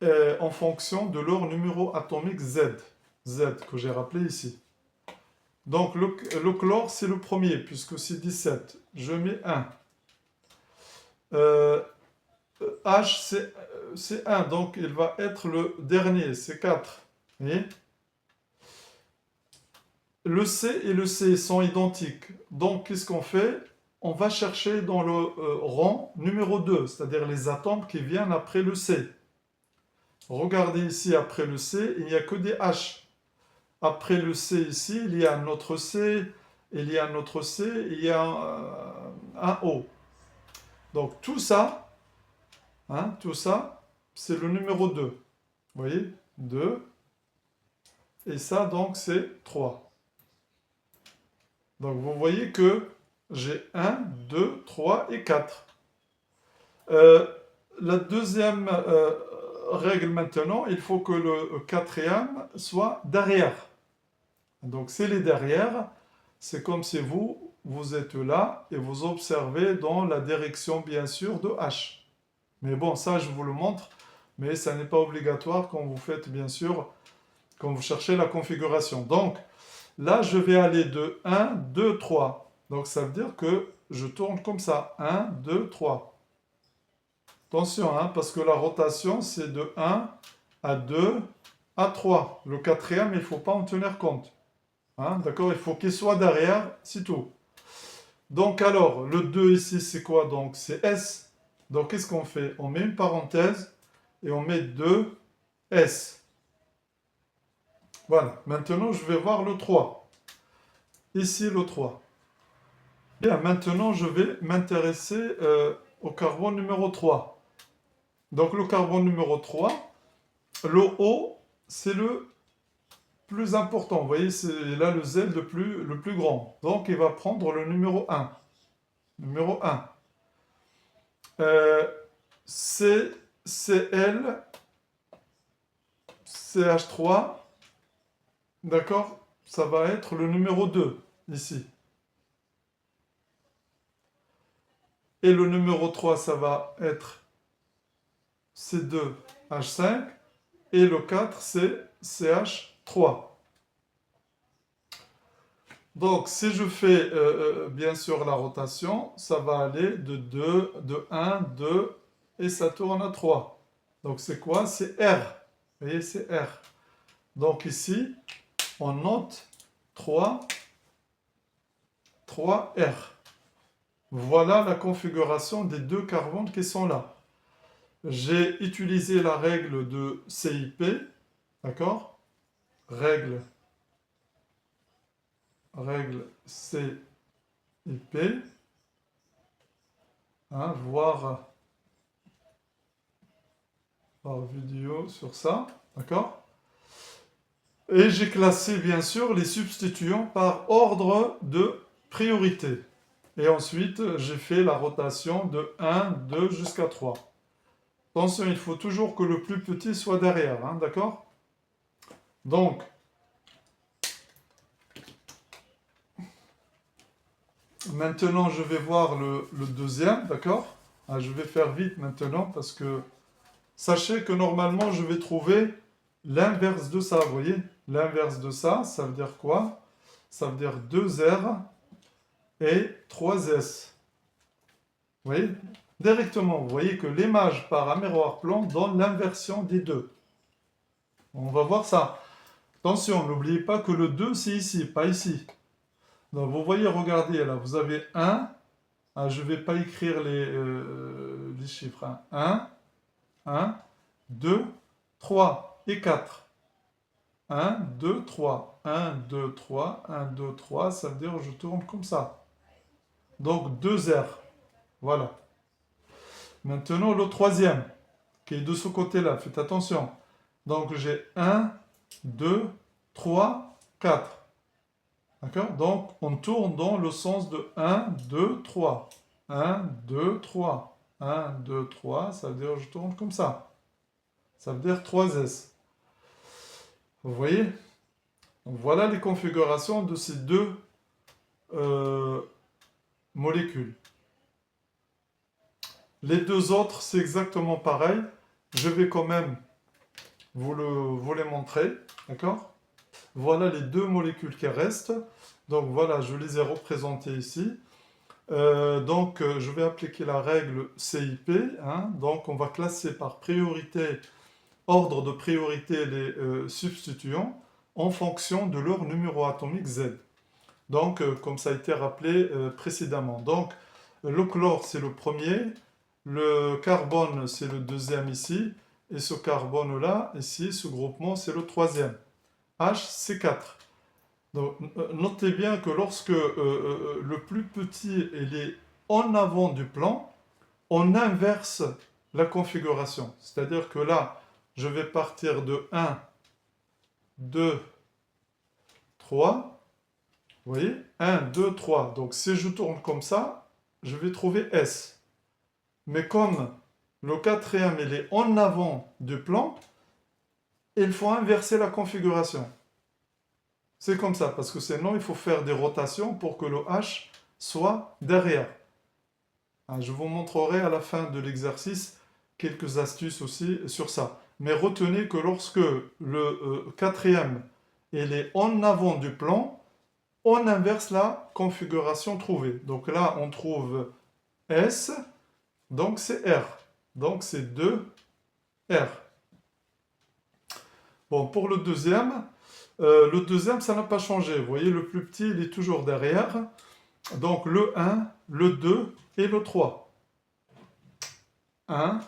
en fonction de leur numéro atomique Z. Z, que j'ai rappelé ici. Donc, le chlore, c'est le premier, puisque c'est 17. Je mets 1. H, c'est 1, donc il va être le dernier, c'est 4. Voyez? Le C et le C sont identiques. Donc, qu'est-ce qu'on fait? on va chercher dans le rang numéro 2, c'est-à-dire les atomes qui viennent après le C. Regardez ici, après le C, il n'y a que des H. Après le C ici, il y a un autre C, il y a un autre C, il y a un O. Donc tout ça, c'est le numéro 2. Vous voyez? 2. Et ça, donc, c'est 3. Donc vous voyez que j'ai 1, 2, 3 et 4. La deuxième règle maintenant, il faut que le quatrième soit derrière. Donc c'est les derrière, c'est comme si vous êtes là et vous observez dans la direction bien sûr de H. Mais bon, ça je vous le montre, mais ça n'est pas obligatoire quand vous faites bien sûr, quand vous cherchez la configuration. Donc là je vais aller de 1, 2, 3. Donc ça veut dire que je tourne comme ça, 1, 2, 3. Attention, parce que la rotation c'est de 1 à 2 à 3. Le quatrième, il ne faut pas en tenir compte. D'accord? Il faut qu'il soit derrière, c'est tout. Donc alors, le 2 ici, c'est quoi? Donc c'est S. Donc qu'est-ce qu'on fait? On met une parenthèse et on met 2S. Voilà. Maintenant, je vais voir le 3. Ici, le 3. Bien, maintenant, je vais m'intéresser au carbone numéro 3. Donc le carbone numéro 3, le O, c'est le plus important. Vous voyez, c'est là le Z le plus grand. Donc, il va prendre le numéro 1. Numéro 1. CL, CH3. D'accord? Ça va être le numéro 2, ici. Et le numéro 3, ça va être C2H5. Et le 4, c'est CH3. Donc, si je fais bien sûr la rotation, ça va aller de 2, de 1, 2, et ça tourne à 3. Donc, c'est quoi? C'est R. Vous voyez, c'est R. Donc, ici, on note 3, 3R. Voilà la configuration des deux carbones qui sont là. J'ai utilisé la règle de CIP, d'accord? Règle CIP, voir vidéo sur ça, d'accord? Et j'ai classé bien sûr les substituants par ordre de priorité. Et ensuite, j'ai fait la rotation de 1, 2 jusqu'à 3. Attention, il faut toujours que le plus petit soit derrière, d'accord? Donc, maintenant, je vais voir le deuxième, d'accord? Je vais faire vite maintenant parce que sachez que normalement, je vais trouver l'inverse de ça, vous voyez? L'inverse de ça, ça veut dire quoi? Ça veut dire 2R et 3S. Vous voyez? Directement, vous voyez que l'image par un miroir plan donne l'inversion des deux. On va voir ça. Attention, n'oubliez pas que le 2, c'est ici, pas ici. Donc, vous voyez, regardez, là, vous avez 1. Je ne vais pas écrire les chiffres. 1, 1, 2, 3 et 4. 1, 2, 3. 1, 2, 3. 1, 2, 3. Ça veut dire que je tourne comme ça. Donc, 2 R. Voilà. Maintenant, le troisième, qui est de ce côté-là. Faites attention. Donc, j'ai 1, 2, 3, 4. D'accord? Donc, on tourne dans le sens de 1, 2, 3. 1, 2, 3. 1, 2, 3. Ça veut dire que je tourne comme ça. Ça veut dire 3S. Vous voyez? Donc, voilà les configurations de ces deux molécules. Les deux autres, c'est exactement pareil. Je vais quand même vous les montrer. D'accord? Voilà les deux molécules qui restent. Donc voilà, je les ai représentées ici. Je vais appliquer la règle CIP. Donc on va classer par priorité, ordre de priorité les substituants en fonction de leur numéro atomique Z. Donc comme ça a été rappelé précédemment. Donc le chlore c'est le premier, le carbone c'est le deuxième ici, et ce carbone-là, ici, ce groupement, c'est le troisième. H, c'est 4. Donc, notez bien que lorsque le plus petit il est en avant du plan, on inverse la configuration. C'est-à-dire que là, je vais partir de 1, 2, 3. Vous voyez? 1, 2, 3. Donc, si je tourne comme ça, je vais trouver S. Mais comme le quatrième il est en avant du plan, il faut inverser la configuration. C'est comme ça, parce que sinon il faut faire des rotations pour que le H soit derrière. Je vous montrerai à la fin de l'exercice quelques astuces aussi sur ça. Mais retenez que lorsque le quatrième il est en avant du plan, on inverse la configuration trouvée. Donc là, on trouve S, donc c'est R. Donc c'est 2R. Bon, pour le deuxième, ça n'a pas changé. Vous voyez, le plus petit, il est toujours derrière. Donc le 1, le 2 et le 3. 1,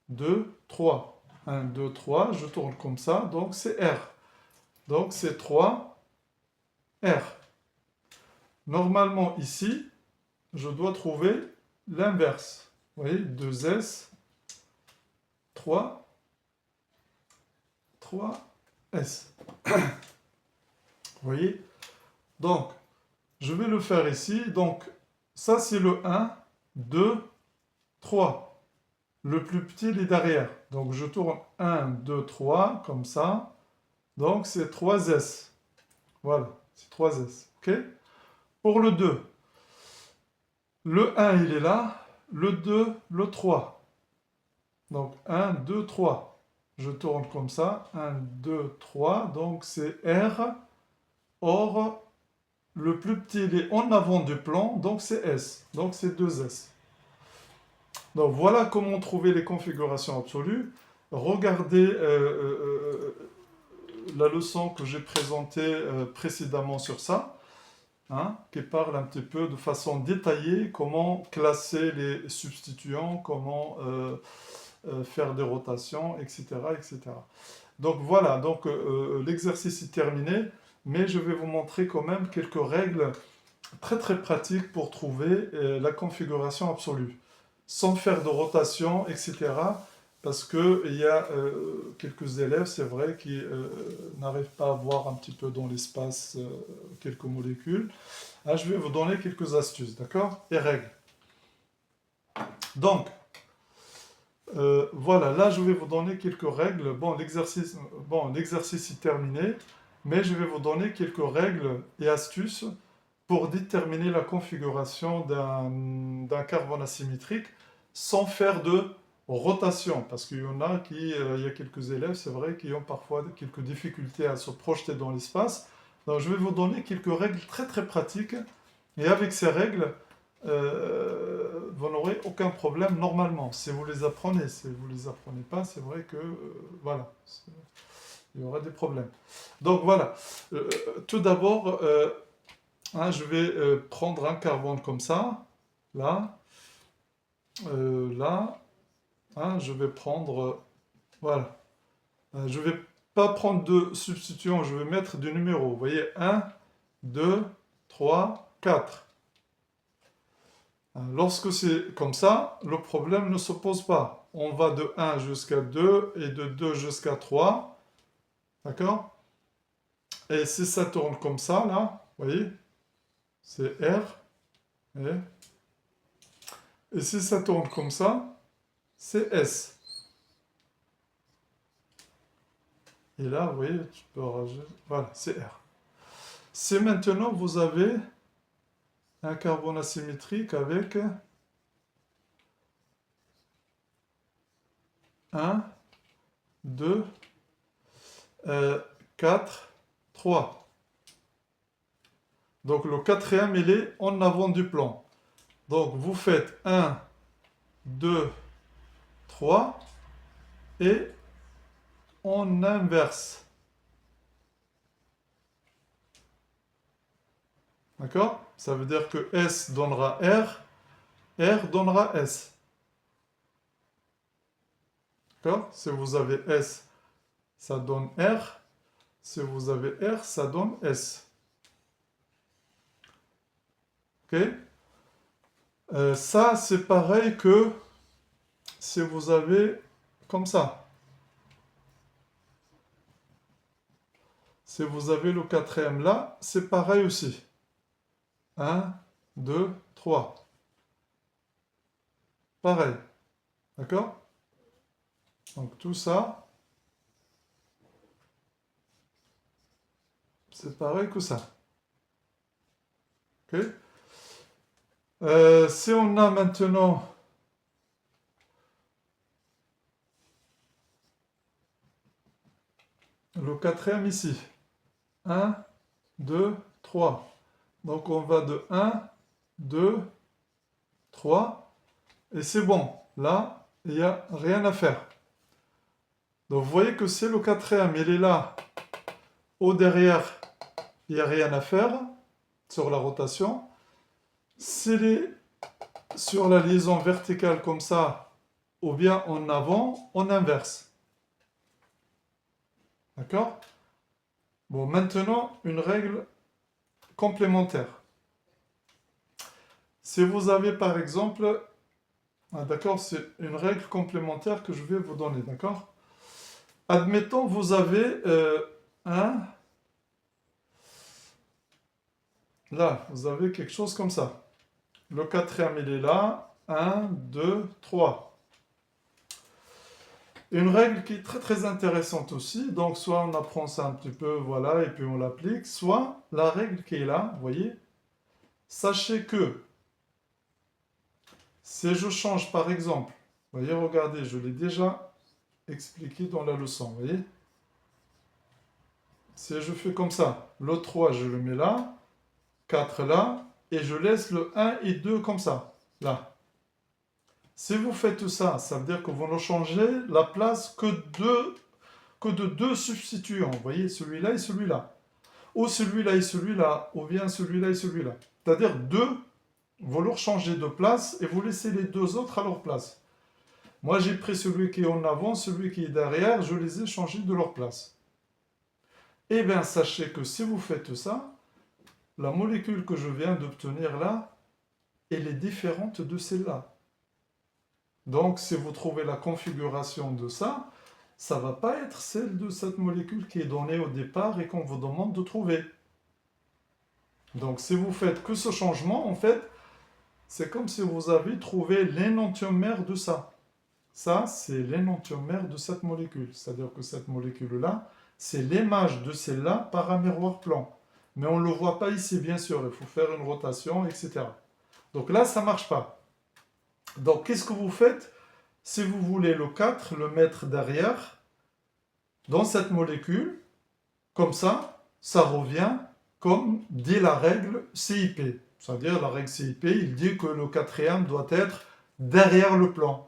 2, 3. 1, 2, 3, je tourne comme ça, donc c'est R. Donc c'est 3, R. Normalement, ici, je dois trouver l'inverse. Vous voyez, 2S, 3, 3S. Vous voyez? Donc, je vais le faire ici. Donc, ça, c'est le 1, 2, 3. Le plus petit, il est derrière. Donc, je tourne 1, 2, 3, comme ça. Donc, c'est 3S. Voilà, c'est 3S. OK? Pour le 2, le 1, il est là. Le 2, le 3. Donc, 1, 2, 3. Je tourne comme ça. 1, 2, 3. Donc, c'est R. Or, le plus petit, il est en avant du plan. Donc, c'est S. Donc, c'est 2S. Donc, voilà comment trouver les configurations absolues. Regardez la leçon que j'ai présentée précédemment sur ça, qui parle un petit peu de façon détaillée comment classer les substituants, comment faire des rotations, etc., etc. Donc voilà, donc l'exercice est terminé, mais je vais vous montrer quand même quelques règles très très pratiques pour trouver la configuration absolue, sans faire de rotation, etc. Parce qu'il y a quelques élèves, c'est vrai, qui n'arrivent pas à voir un petit peu dans l'espace quelques molécules. Je vais vous donner quelques astuces, d'accord? Et règles. Donc, voilà, là je vais vous donner quelques règles. Bon, l'exercice est terminé, mais je vais vous donner quelques règles et astuces pour déterminer la configuration d'un carbone asymétrique sans faire de rotation. Parce qu'il y en a il y a quelques élèves, c'est vrai, qui ont parfois quelques difficultés à se projeter dans l'espace. Donc je vais vous donner quelques règles très très pratiques. Et avec ces règles, vous n'aurez aucun problème normalement, si vous les apprenez. Si vous ne les apprenez pas, c'est vrai que, voilà, il y aura des problèmes. Donc voilà, tout d'abord, je vais prendre un carbone comme ça, là, là, je vais prendre, voilà, je ne vais pas prendre de substituant, je vais mettre du numéro, vous voyez, 1, 2, 3, 4. Lorsque c'est comme ça, le problème ne se pose pas. On va de 1 jusqu'à 2 et de 2 jusqu'à 3. D'accord? Et si ça tourne comme ça, là, vous voyez, c'est R. Et si ça tourne comme ça, c'est S. Et là, vous voyez, tu peux rajouter. Voilà, c'est R. Si maintenant vous avez un carbone asymétrique avec 1, 2, 4, 3. Donc le quatrième, il est en avant du plan. Donc vous faites 1, 2, 3 et on inverse. D'accord? Ça veut dire que S donnera R R donnera S. D'accord? Si vous avez S, ça donne R. Si vous avez R, ça donne S. Ok? Ça, c'est pareil que si vous avez comme ça. Si vous avez le quatrième là, c'est pareil aussi. 1, 2, 3. Pareil. D'accord? Donc tout ça, c'est pareil que ça. Ok? Si on a maintenant le quatrième ici. 1, 2, 3. Donc on va de 1, 2, 3. Et c'est bon. Là, il n'y a rien à faire. Donc vous voyez que c'est le quatrième. Il est là. Au derrière, il n'y a rien à faire sur la rotation. S'il est sur la liaison verticale comme ça, ou bien en avant, on inverse. D'accord? Bon, maintenant, une règle complémentaire. Si vous avez par exemple, d'accord, c'est une règle complémentaire que je vais vous donner, d'accord? Admettons, vous avez là, vous avez quelque chose comme ça. Le quatrième, il est là. 1, 2, 3. Une règle qui est très très intéressante aussi. Donc, soit on apprend ça un petit peu, voilà, et puis on l'applique. Soit la règle qui est là, vous voyez. Sachez que si je change par exemple, vous voyez, regardez, je l'ai déjà expliqué dans la leçon, vous voyez. Si je fais comme ça, le 3, je le mets là, 4 là, et je laisse le 1 et 2 comme ça, là. Si vous faites ça, ça veut dire que vous ne changez la place que de deux substituants. Vous voyez, celui-là et celui-là. Ou celui-là et celui-là, ou bien celui-là et celui-là. C'est-à-dire deux, vous leur changez de place et vous laissez les deux autres à leur place. Moi, j'ai pris celui qui est en avant, celui qui est derrière, je les ai changés de leur place. Eh bien, sachez que si vous faites ça, la molécule que je viens d'obtenir là, elle est différente de celle-là. Donc, si vous trouvez la configuration de ça, ça ne va pas être celle de cette molécule qui est donnée au départ et qu'on vous demande de trouver. Donc, si vous faites que ce changement, en fait, c'est comme si vous avez trouvé l'énantiomère de ça. Ça, c'est l'énantiomère de cette molécule. C'est-à-dire que cette molécule-là, c'est l'image de celle-là par un miroir plan. Mais on ne le voit pas ici, bien sûr. Il faut faire une rotation, etc. Donc là, ça ne marche pas. Donc, qu'est-ce que vous faites? Si vous voulez le 4, le mettre derrière, dans cette molécule, comme ça revient comme dit la règle CIP. C'est-à-dire la règle CIP, il dit que le quatrième doit être derrière le plan.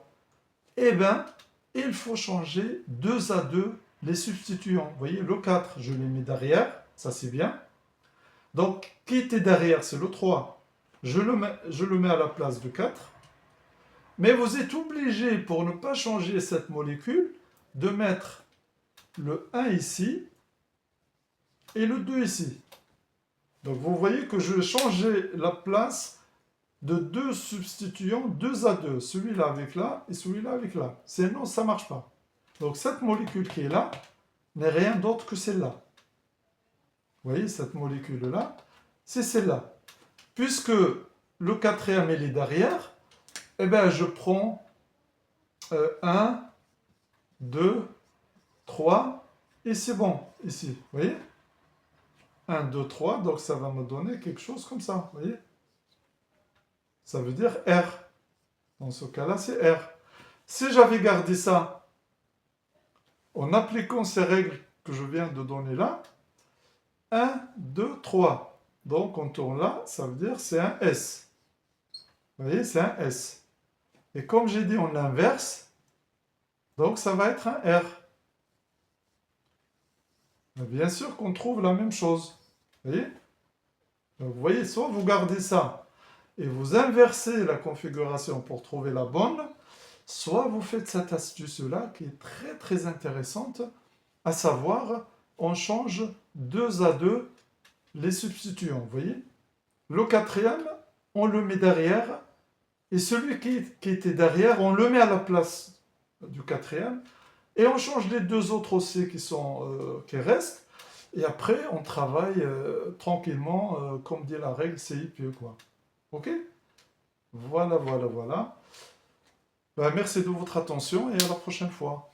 Eh bien, il faut changer 2 à 2 les substituants. Vous voyez, le 4, je l'ai mis derrière, ça c'est bien. Donc, qui était derrière? C'est le 3. Je le mets à la place de 4. Mais vous êtes obligé, pour ne pas changer cette molécule, de mettre le 1 ici et le 2 ici. Donc vous voyez que je vais changer la place de deux substituants 2 à 2. Celui-là avec là et celui-là avec là. Sinon, ça ne marche pas. Donc cette molécule qui est là n'est rien d'autre que celle-là. Vous voyez, cette molécule-là, c'est celle-là. Puisque le quatrième, il est derrière, eh bien, je prends 1, 2, 3, et c'est bon, ici. Vous voyez? 1, 2, 3, donc ça va me donner quelque chose comme ça. Vous voyez? Ça veut dire R. Dans ce cas-là, c'est R. Si j'avais gardé ça, en appliquant ces règles que je viens de donner là, 1, 2, 3. Donc on tourne là, ça veut dire c'est un S. Vous voyez, c'est un S. Et comme j'ai dit, on inverse, donc ça va être un R. Mais bien sûr qu'on trouve la même chose. Vous voyez? Donc vous voyez, soit vous gardez ça, et vous inversez la configuration pour trouver la bonne, soit vous faites cette astuce-là qui est très très intéressante, à savoir, on change 2 à 2 les substituants, vous voyez? Le quatrième, on le met derrière, et celui qui était derrière, on le met à la place du quatrième, et on change les 2 autres aussi qui restent, et après on travaille tranquillement, comme dit la règle, c'est pieux quoi. Ok? Voilà, voilà, voilà. Ben, merci de votre attention et à la prochaine fois.